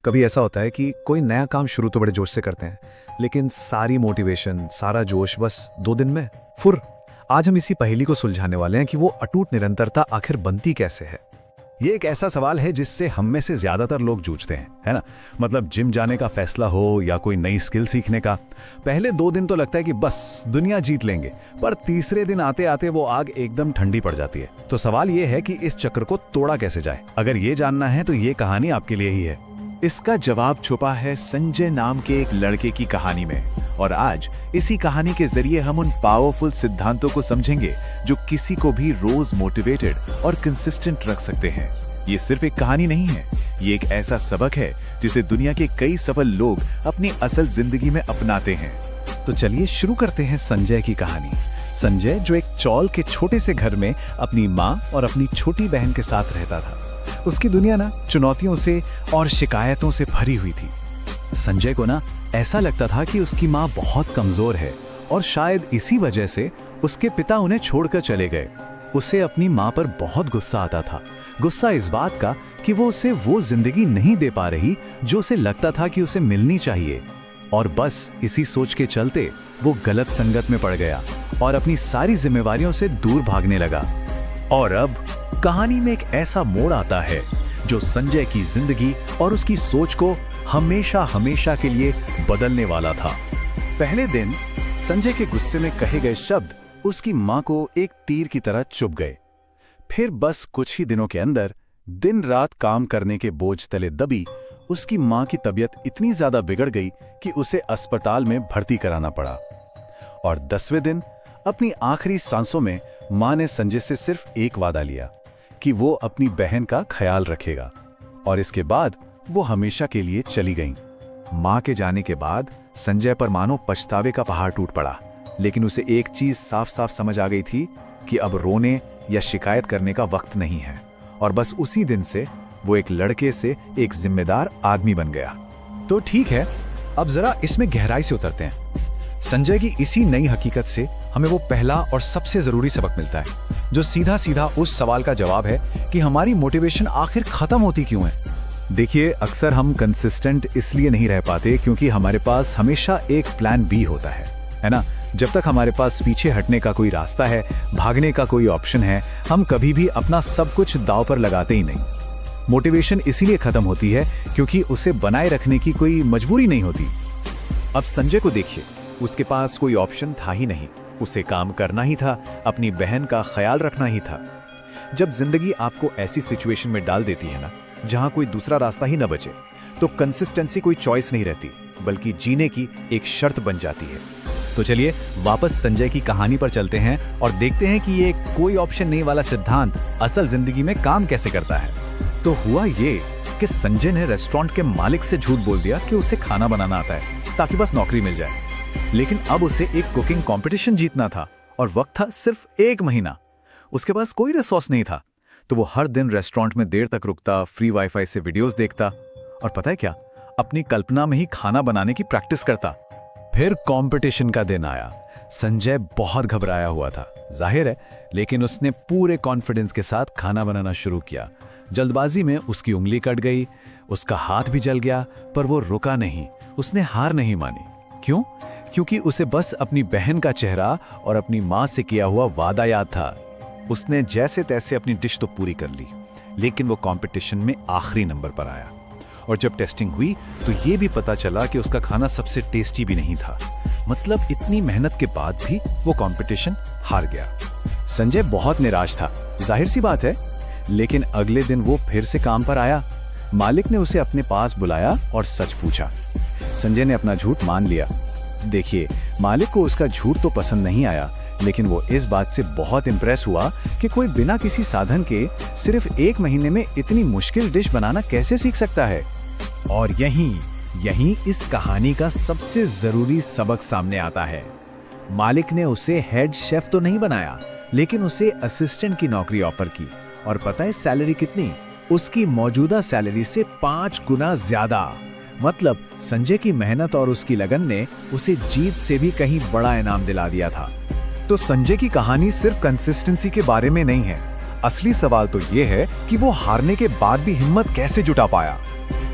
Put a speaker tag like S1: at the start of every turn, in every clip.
S1: कभी ऐसा होता है कि कोई नया काम शुरू तो बड़े जोश से करते हैं, लेकिन सारी मोटिवेशन, सारा जोश बस 2 दिन में फुर। आज हम इसी पहेली को सुलझाने वाले हैं कि वो अटूट निरंतरता आखिर बनती कैसे है।
S2: ये एक ऐसा सवाल है जिससे हम में से ज्यादातर लोग जूझते हैं, है ना। मतलब जिम जाने का फैसला हो या कोई नई स्किल सीखने का, पहले 2 दिन तो लगता है कि बस दुनिया जीत लेंगे, पर तीसरे दिन आते आते वो आग एकदम ठंडी पड़ जाती है। तो सवाल ये है कि इस चक्र को तोड़ा कैसे जाए। अगर ये जानना है तो ये कहानी आपके लिए ही है।
S3: इसका जवाब छुपा है संजय नाम के एक लड़के की कहानी में, और आज इसी कहानी के जरिए हम उन पावरफुल सिद्धांतों को समझेंगे जो किसी को भी रोज मोटिवेटेड और कंसिस्टेंट रख सकते हैं। ये सिर्फ एक कहानी नहीं है, ये एक ऐसा सबक है जिसे दुनिया के कई सफल लोग अपनी असल जिंदगी में अपनाते हैं।
S2: तो चलिए शुरू करते हैं संजय की कहानी। संजय जो एक चौल के छोटे से घर में अपनी माँ और अपनी छोटी बहन के साथ रहता था। उसकी दुनिया ना चुनौतियों से और शिकायतों से भरी हुई थी। संजय को ना ऐसा लगता था कि उसकी माँ बहुत कमजोर है और शायद इसी वजह से उसके पिता उन्हें छोड़कर चले गए। उसे अपनी माँ पर बहुत गुस्सा आता था। गुस्सा इस बात का कि वो उसे वो जिंदगी नहीं दे पा रही जो उसे लगता था कि उसे मिलनी चाहिए। और बस इसी सोच के चलते वो गलत संगत में पड़ गया और अपनी सारी जिम्मेवारियों से दूर भागने लगा। और अब कहानी में एक ऐसा मोड़ आता है जो संजय की जिंदगी और उसकी सोच को हमेशा हमेशा के लिए बदलने वाला था।
S3: पहले दिन संजय के गुस्से में कहे गए शब्द उसकी माँ को एक तीर की तरह चुभ गए। फिर बस कुछ ही दिनों के अंदर दिन रात काम करने के बोझ तले दबी उसकी माँ की तबीयत इतनी ज्यादा बिगड़ गई कि उसे अस्पताल में भर्ती कराना पड़ा। और 10वें दिन अपनी आखिरी सांसों में माँ ने संजय से सिर्फ एक वादा लिया कि वो अपनी बहन का ख्याल रखेगा, और इसके बाद वो हमेशा के लिए चली गईं।
S2: माँ के जाने के बाद संजय पर मानो पछतावे का पहाड़ टूट पड़ा, लेकिन उसे एक चीज साफ साफ समझ आ गई थी कि अब रोने या शिकायत करने का वक्त नहीं है। और बस उसी दिन से वो एक लड़के से एक जिम्मेदार आदमी बन गया।
S1: तो ठीक है, अब जरा इसमें गहराई से उतरते हैं। संजय की इसी नई हकीकत से हमें वो पहला और सबसे जरूरी सबक मिलता है, जो सीधा सीधा उस सवाल का जवाब है कि हमारी मोटिवेशन आखिर खत्म होती क्यों है।
S2: देखिए, अक्सर हम कंसिस्टेंट इसलिए नहीं रह पाते क्योंकि हमारे पास हमेशा एक प्लान बी होता है ना। जब तक हमारे पास पीछे हटने का कोई रास्ता है, भागने का कोई ऑप्शन है, हम कभी भी अपना सब कुछ दांव पर लगाते ही नहीं। मोटिवेशन इसीलिए खत्म होती है क्योंकि उसे बनाए रखने की कोई मजबूरी नहीं होती। अब संजय को देखिए, उसके पास कोई ऑप्शन था ही नहीं। उसे काम करना ही था, अपनी बहन का ख्याल रखना ही था। जब जिंदगी आपको ऐसी सिचुएशन में डाल देती है ना, जहां कोई दूसरा रास्ता ही न बचे, तो कंसिस्टेंसी कोई चॉइस नहीं रहती, बल्कि जीने की एक शर्त बन जाती है।
S1: तो चलिए वापस संजय की कहानी पर चलते हैं और देखते हैं कि ये कोई ऑप्शन नहीं वाला सिद्धांत असल जिंदगी में काम कैसे करता है।
S2: तो हुआ ये कि संजय ने रेस्टोरेंट के मालिक से झूठ बोल दिया कि उसे खाना बनाना आता है ताकि बस नौकरी मिल जाए। लेकिन अब उसे एक कुकिंग कंपटीशन जीतना था और वक्त था सिर्फ 1 महीना। उसके पास कोई रिसोर्स नहीं था, तो वो हर दिन रेस्टोरेंट में देर तक रुकता, फ्री वाईफाई से वीडियोस देखता और पता है क्या, अपनी कल्पना में ही खाना बनाने की प्रैक्टिस करता। फिर कंपटीशन का दिन आया। संजय बहुत घबराया हुआ था, जाहिर है, लेकिन उसने पूरे कॉन्फिडेंस के साथ खाना बनाना शुरू किया। जल्दबाजी में उसकी उंगली कट गई, उसका हाथ भी जल गया, पर वो रुका नहीं। उसने हार नहीं मानी। क्यों? क्योंकि उसे बस अपनी बहन का चेहरा और अपनी माँ से किया हुआ वादा याद था। उसने जैसे तैसे अपनी डिश तो पूरी कर ली, लेकिन वो कंपटीशन में आखिरी नंबर पर आया। और जब टेस्टिंग हुई तो ये भी पता चला कि उसका खाना सबसे टेस्टी भी नहीं था। मतलब इतनी मेहनत के बाद भी वो कंपटीशन हार गया।
S1: संजय बहुत निराश था, जाहिर सी बात है, लेकिन अगले दिन वो फिर से काम पर आया। मालिक ने उसे अपने पास बुलाया और सच पूछा। संजय ने अपना झूठ मान लिया। देखिए, मालिक को उसका झूठ तो पसंद नहीं आया, लेकिन वो इस बात से बहुत इंप्रेस हुआ कि कोई बिना किसी साधन के सिर्फ 1 महीने में इतनी मुश्किल डिश बनाना कैसे सीख सकता है।
S2: और यहीं इस कहानी का सबसे जरूरी सबक सामने आता है। मालिक ने उसे हेड शेफ तो नहीं बनाया, लेकिन उसे असिस्टेंट की नौकरी ऑफर की। और पता है सैलरी कितनी? उसकी मौजूदा सैलरी से 5 गुना ज्यादा। मतलब संजय की मेहनत और उसकी लगन ने उसे जीत से भी कहीं बड़ा इनाम दिला दिया था।
S3: तो संजय की कहानी सिर्फ कंसिस्टेंसी के बारे में नहीं है। असली सवाल तो ये है कि वो हारने के बाद भी हिम्मत कैसे जुटा पाया।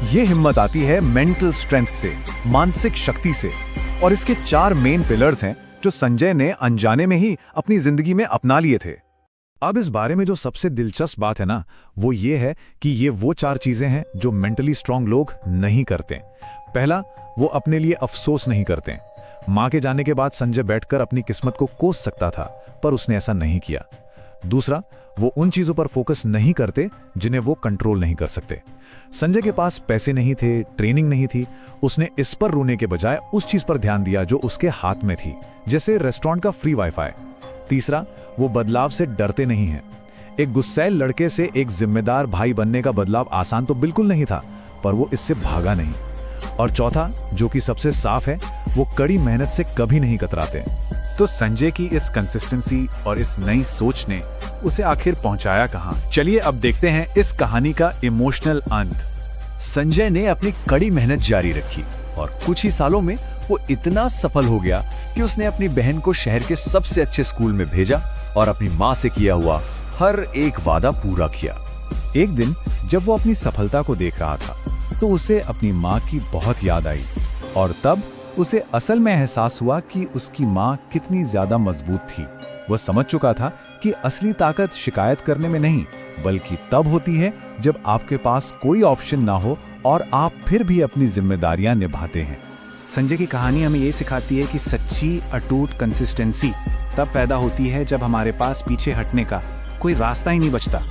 S2: ये हिम्मत आती है मेंटल स्ट्रेंथ से, मानसिक शक्ति से। और इसके 4 मेन पिलर्स हैं जो संजय ने अनजाने में ही अपनी जिंदगी में अपना लिए थे। अब इस बारे में जो सबसे दिलचस्प बात है ना, वो ये है कि ये वो 4 चीजें हैं जो मेंटली स्ट्रांग लोग नहीं करते। पहला, वो अपने लिए अफसोस नहीं करते। मां के जाने के बाद संजय बैठकर अपनी किस्मत को कोस सकता था, पर उसने ऐसा नहीं किया। दूसरा, वो उन चीजों पर फोकस नहीं करते जिन्हें वो कंट्रोल नहीं कर सकते। संजय के पास पैसे नहीं थे, ट्रेनिंग नहीं थी, उसने इस पर रोने के बजाय उस चीज पर ध्यान दिया जो उसके हाथ में थी, जैसे रेस्टोरेंट का फ्री वाईफाई। तीसरा, वो बदलाव से डरते नहीं हैं। एक गुस्सैल लड़के से एक जिम्मेदार भाई बनने का बदलाव आसान तो बिल्कुल नहीं था, पर वो इससे भागा नहीं। और चौथा, जो कि सबसे साफ है, वो कड़ी मेहनत से कभी नहीं कतराते।
S3: तो संजय की इस कंसिस्टेंसी और इस नई सोच ने उसे आखिर पहुंचाया कहां? चलिए अब देखते हैं इस कहानी का इमोशनल अंत। संजय ने अपनी कड़ी मेहनत जारी रखी और कुछ ही सालों में वो इतना सफल हो गया कि उसने अपनी बहन को शहर के सबसे अच्छे स्कूल में भेजा और अपनी मां से किया हुआ हर एक वादा पूरा किया। एक दिन जब वो अपनी सफलता को देख रहा था तो उसे अपनी मां की बहुत याद आई, और तब उसे असल में एहसास हुआ कि उसकी मां कितनी ज्यादा मजबूत थी। वो समझ चुका था कि असली ताकत शिकायत करने में नहीं, बल्कि तब होती है जब आपके पास कोई ऑप्शन ना हो और आप फिर भी अपनी जिम्मेदारियां निभाते हैं। संजय की कहानी हमें ये सिखाती है कि सच्ची अटूट कंसिस्टेंसी तब पैदा होती है जब हमारे पास पीछे हटने का कोई रास्ता ही नहीं बचता।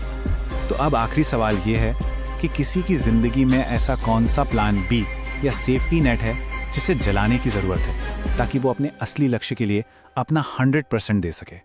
S3: तो अब आखिरी सवाल ये है कि किसी की जिंदगी में ऐसा कौन सा प्लान बी या सेफ्टी नेट है जिसे जलाने की जरूरत है, ताकि वो अपने असली लक्ष्य के लिए अपना 100% दे सके।